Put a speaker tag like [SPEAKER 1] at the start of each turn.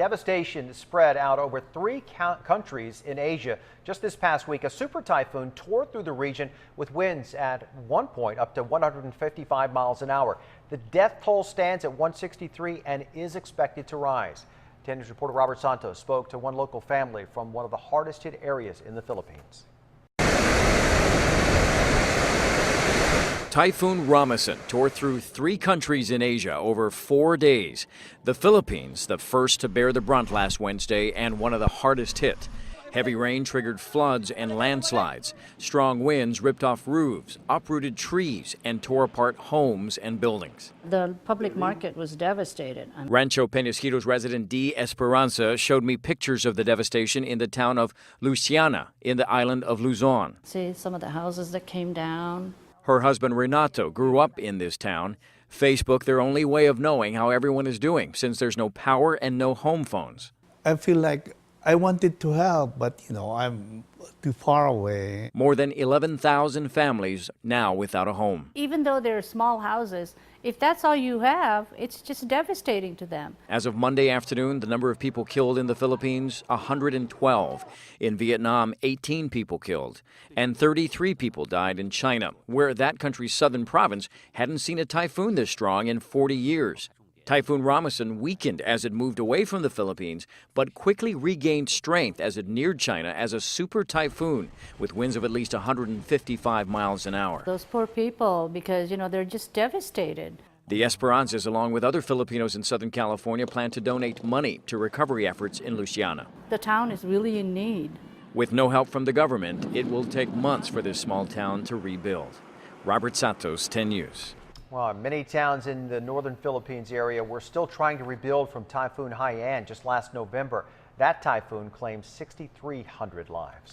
[SPEAKER 1] Devastation spread out over three countries in Asia. Just this past week, a super typhoon tore through the region with winds at one point up to 155 miles an hour. The death toll stands at 163 and is expected to rise. 10 News reporter Robert Santos spoke to one local family from one of the hardest hit areas in the Philippines.
[SPEAKER 2] Typhoon Rammusun tore through three countries in Asia over 4 days. The Philippines, the first to bear the brunt last Wednesday and one of the hardest hit. Heavy rain triggered floods and landslides. Strong winds ripped off roofs, uprooted trees, and tore apart homes and buildings.
[SPEAKER 3] The public market was devastated.
[SPEAKER 2] Rancho Penasquitos resident D. Esperanza showed me pictures of the devastation in the town of Luciana in the island of Luzon.
[SPEAKER 3] See some of the houses that came down.
[SPEAKER 2] Her husband Renato grew up in this town. Facebook their only way of knowing how everyone is doing since there's no power and no home phones.
[SPEAKER 4] I feel like I wanted to help, but I'm too far away.
[SPEAKER 2] More than 11,000 families now without a home.
[SPEAKER 3] Even though they're small houses, if that's all you have, it's just devastating to them.
[SPEAKER 2] As of Monday afternoon, the number of people killed in the Philippines, 112. In Vietnam, 18 people killed. And 33 people died in China, where that country's southern province hadn't seen a typhoon this strong in 40 years. Typhoon Rammusun weakened as it moved away from the Philippines, but quickly regained strength as it neared China as a super typhoon with winds of at least 155 miles an hour.
[SPEAKER 3] Those poor people, because, they're just devastated.
[SPEAKER 2] The Esperanzas, along with other Filipinos in Southern California, plan to donate money to recovery efforts in Luciana.
[SPEAKER 3] The town is really in need.
[SPEAKER 2] With no help from the government, it will take months for this small town to rebuild. Robert Santos, 10 News.
[SPEAKER 1] Well, many towns in the northern Philippines area were still trying to rebuild from Typhoon Haiyan just last November. That typhoon claimed 6,300 lives.